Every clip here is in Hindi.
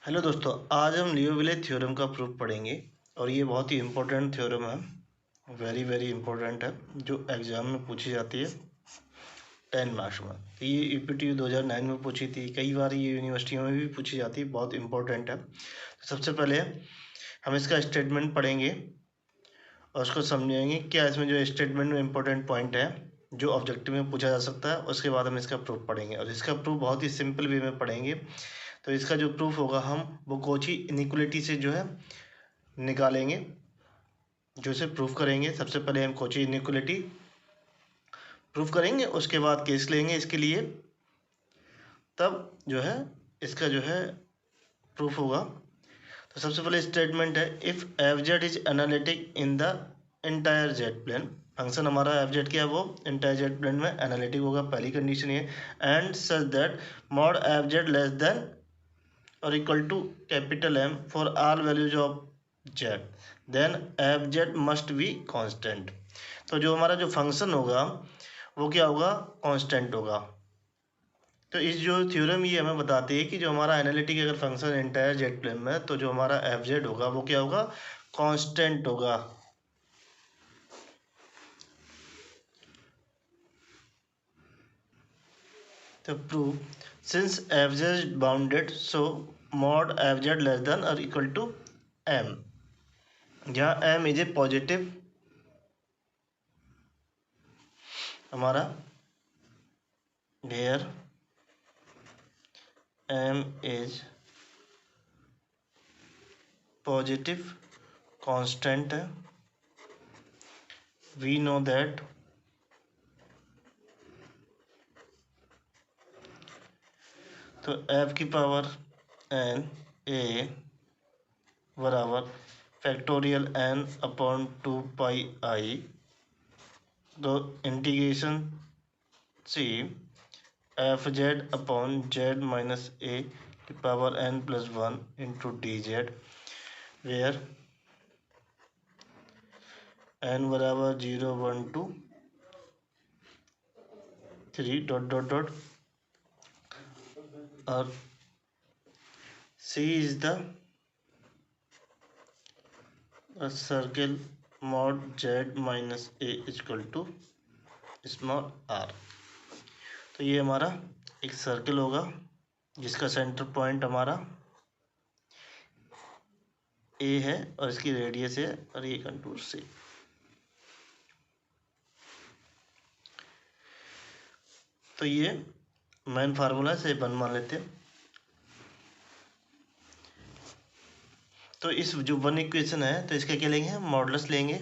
हेलो दोस्तों, आज हम लियोविले थ्योरम का प्रूफ पढ़ेंगे और ये बहुत ही इम्पोर्टेंट थ्योरम है। वेरी वेरी इम्पोर्टेंट है, जो एग्ज़ाम में पूछी जाती है 10 मार्क्स में। तो ये यूपीटीयू 2009 में पूछी थी, कई बार ये यूनिवर्सिटियों में भी पूछी जाती है, बहुत इम्पोर्टेंट है। तो सबसे पहले हम इसका स्टेटमेंट पढ़ेंगे और उसको समझेंगे क्या इसमें जो स्टेटमेंट में इम्पोर्टेंट पॉइंट है जो ऑब्जेक्टिव में पूछा जा सकता है। उसके बाद हम इसका प्रूफ पढ़ेंगे और इसका प्रूफ बहुत ही सिंपल वे में पढ़ेंगे। तो इसका जो प्रूफ होगा हम वो कॉची इनिक्वलिटी से जो है निकालेंगे, जो इसे प्रूफ करेंगे। सबसे पहले हम कॉची इनिक्वलिटी प्रूफ करेंगे, उसके बाद केस लेंगे इसके लिए, तब जो है इसका जो है प्रूफ होगा। तो सबसे पहले स्टेटमेंट है, if F Z is analytic in the entire Z plane. Function हमारा एफ जेड क्या है, वो इंटायर जेड प्लेन में एनालिटिक होगा, पहली कंडीशन ये। And such that mod F Z less than और equal to capital M for all values of Z, then F Z must be constant. तो जो हमारा जो फंक्शन होगा वो क्या होगा, कांस्टेंट होगा। तो इस जो थ्योरम ये हमें बताती है कि जो हमारा एनालिटिक अगर फंक्शन एंटायर जेड प्लेन में, तो जो हमारा एफ जेड होगा वो क्या होगा, कांस्टेंट होगा। तो prove since f z bounded so mod F Z less than और इक्वल टू एम, जहाँ एम इज ए पॉजिटिव हमारा, here m is positive constant है। we know that तो f की पावर n a बराबर factorial n upon 2 pi i, तो integration c f z upon z minus a की power n plus 1 into d z, where n बराबर 0 1 2 3 डॉट डॉट डॉट और C is the circle mod z minus a equal to small r। तो ये हमारा एक सर्कल होगा जिसका सेंटर पॉइंट हमारा a है और इसकी रेडियस है और ये कंटूर C। तो ये मेन फार्मूला से 1 मान लेते हैं। तो इस जो 1 इक्वेशन है तो इसका क्या लेंगे, हम मॉडुलस लेंगे।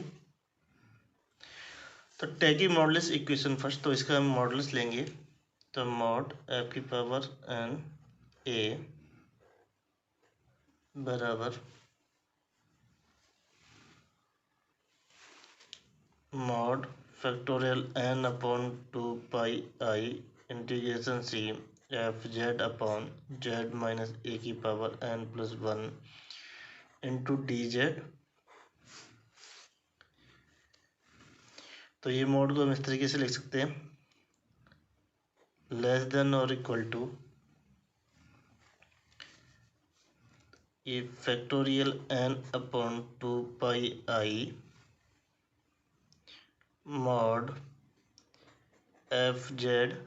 तो टेकिंग मॉडुलस इक्वेशन फर्स्ट, तो इसका हम मॉडुलस लेंगे। तो मॉड f की पावर n a बराबर mod factorial n upon 2 pi i integration c f z upon z minus a की power n plus 1 into d z. तो ये मॉड को हम इस तरीके से लिख सकते हैं, लेस देन और इक्वल टू ये factorial n upon 2 pi i mod F Z,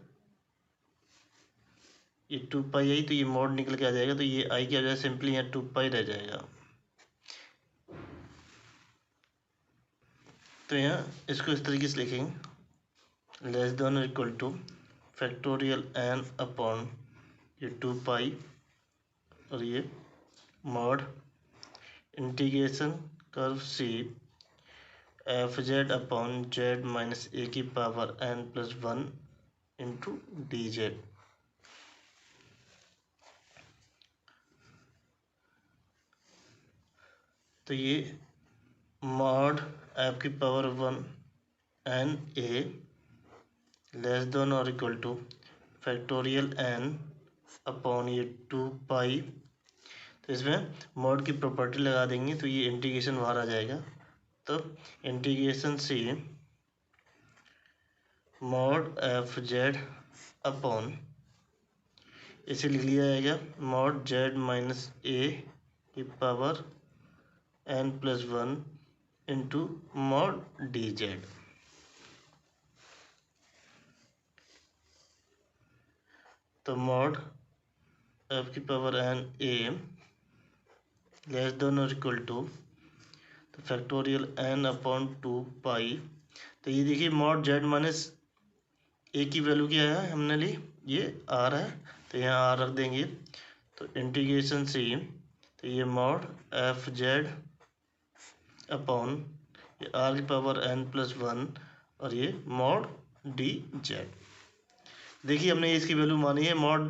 ये 2 पाई i, तो ये मॉड निकल के आ जाएगा, तो ये i क्या हो जाएगा, सिंपली यहाँ 2 पाई रह जाएगा। तो यहाँ इसको इस तरीके से लिखेंगे, लेस देन और equal to factorial n upon ये 2 पाई और ये mod integration curve c f z upon z minus a की power n plus 1 into d z. तो ये मॉड एफ की power 1 n a less than और equal to factorial n upon ये 2 पाई। तो इसमें मॉड की प्रॉपर्टी लगा देंगे तो ये इंटीग्रेशन बाहर आ जाएगा। तो इंटीग्रेशन से मॉड एफ जेड अपॉन इसे लिख लिया जाएगा मॉड जेड माइनस ए की power n+1 into mod d z. तो मॉड एफ की power n a less than और इक्वल टू, तो फैक्टोरियल n/2 पाई। तो ये देखिए मॉड जेड माइनस ए की वैल्यू क्या है हमने ली, ये आर है, तो यहाँ आर रख देंगे। तो इंटीग्रेशन से तो ये मॉड एफ जेड अपॉन ये आर की पावर n+1 और ये मॉड डी जेड। देखिए हमने इसकी वैल्यू मानी है मॉड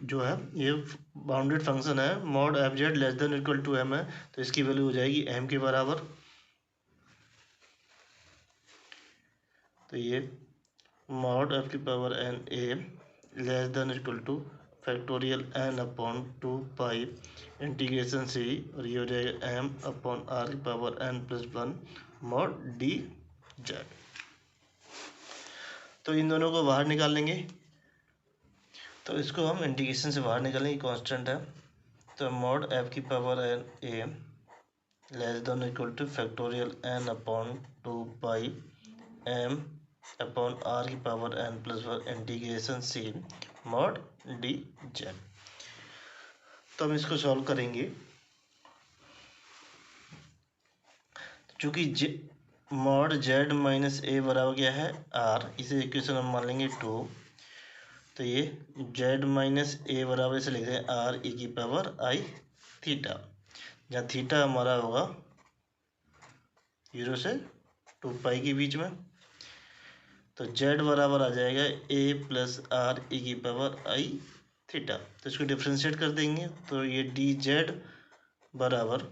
जो है ये बाउंडेड फंक्शन है, mod F Z less than equal to M है, तो इसकी वैल्यू हो जाएगी एम के बराबर। तो ये मॉड एफ की power n a less than equal to factorial n/2 pi integration से और ये हो जाएगा m/r की power n+1 mod d z. तो इन दोनों को बाहर निकाल लेंगे, तो इसको हम इंटीग्रेशन से बाहर निकालेंगे, कांस्टेंट है। तो मॉड एफ की power n a less than equal to factorial n/2 pi m/r की power n+1 integration c mod d z. तो हम इसको सॉल्व करेंगे। चूंकि मॉड जेड माइनस ए बराबर क्या है आर, इसे इक्वेशन हम मान लेंगे 2। तो ये जेड माइनस ए बराबर इसे लिखते हैं आर ई की पावर आई थीटा, जहाँ थीटा हमारा होगा 0 से 2 पाई के बीच में। तो जेड बराबर आ जाएगा ए प्लस आर ई की पावर आई थीटा। तो इसको डिफ्रेंशिएट कर देंगे, तो ये डी जेड बराबर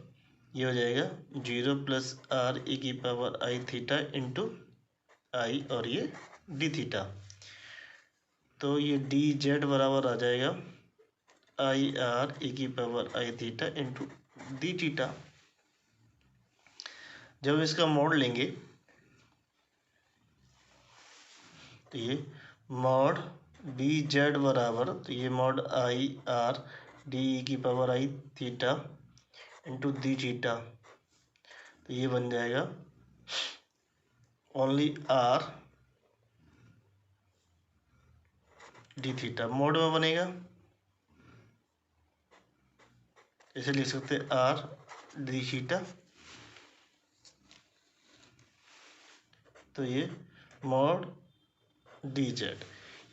ये हो जाएगा 0 प्लस आर ई की पावर आई थीटा इंटू आई और ये डी थीटा। तो ये डी जेड बराबर आ जाएगा आई आर ई की पावर आई थीटा इंटू डी थीटा। जब इसका मोड लेंगे तो ये मॉड डी जेड बराबर, तो ये मॉड आई आर डी की पावर आई थीटा इंटू डी थीटा, तो ये बन जाएगा only R D theta mode में बनेगा। इसे लिख सकते हैं आर डी थीटा। तो ये मॉड डी जेड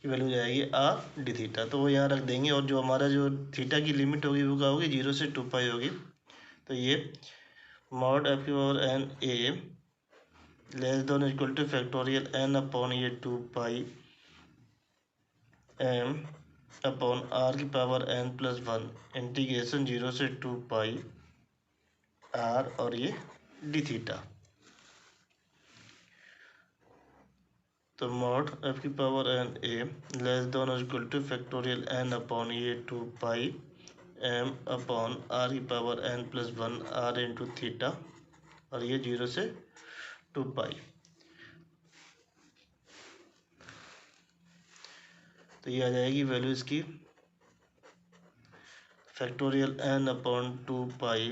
की वैल्यू जाएगी आर डी थीटा, तो वो यहाँ रख देंगे। और जो हमारा जो थीटा की लिमिट होगी वो क्या होगी 0 से 2 पाई होगी। तो ये मॉड एफ की power n a less than equal to factorial n/, ये 2 पाई m अपॉन r की पावर n+1 इंटीग्रेशन 0 से 2 पाई r और ये डी थीटा। तो मॉड एफ की power n a less than और इक्वल टू फैक्टोरियल n/, ये 2 पाई m अपॉन r की power n+1 r into theta और ये 0 से 2 पाई। तो ये आ जाएगी वैल्यू इसकी फैक्टोरियल n/2 पाई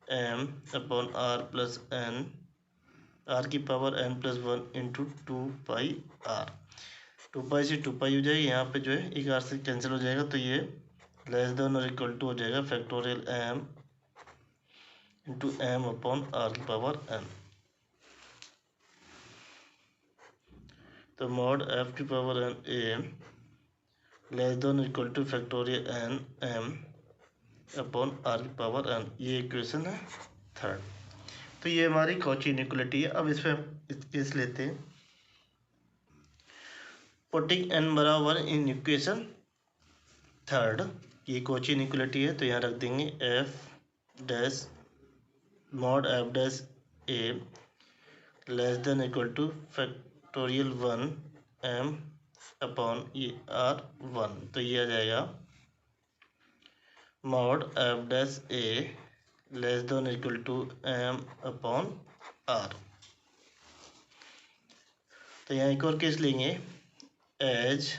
m upon r plus n r की power n+1 into 2 pi r। 2 पाई से 2 पाई हो जाएगी, यहाँ पे जो है एक r से कैंसिल हो जाएगा, तो ये लेस देन और इक्वल टू हो जाएगा factorial m into m upon r की पावर n। तो मॉड f की power n a less than equal to factorial n m upon r की पावर n, ये इक्वेशन है 3rd। तो ये हमारी कॉची इनइक्वालिटी है। अब इसमें हम केस लेते हैं पुटिंग n बराबर इन इक्वेशन 3rd। ये कॉची इनइक्वालिटी है, तो यहाँ रख देंगे f dash mod f dash a less than equal to factorial 1 m upon ये r1। तो ये आ जाएगा mod f dash a less than equal to m upon r। तो यहाँ एक और केस लेंगे as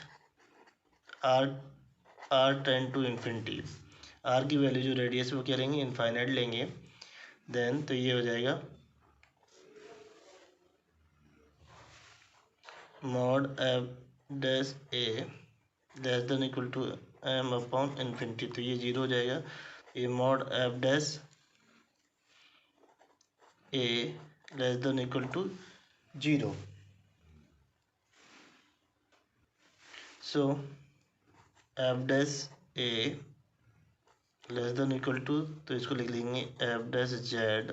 r R tend to infinity, R की वैल्यू जो रेडियस वो क्या लेंगे, इनफाइनाइट लेंगे, देन तो ये हो जाएगा mod F dash A less than equal to M upon infinity, तो ये जीरो हो जाएगा। ये mod F dash A less than equal to zero, so F dash A less than equal to, तो इसको लिख लेंगे एफ डैश जेड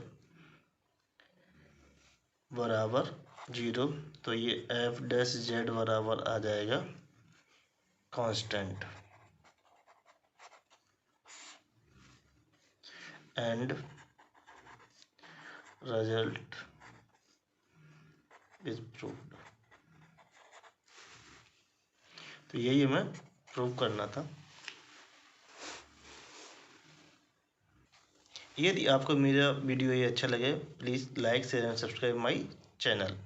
बराबर जीरो, तो ये एफ डैश जेड बराबर आ जाएगा constant, and result is proved. तो यही हमें प्रूव करना था। यदि आपको मेरा वीडियो ये अच्छा लगे, please like share and subscribe my channel.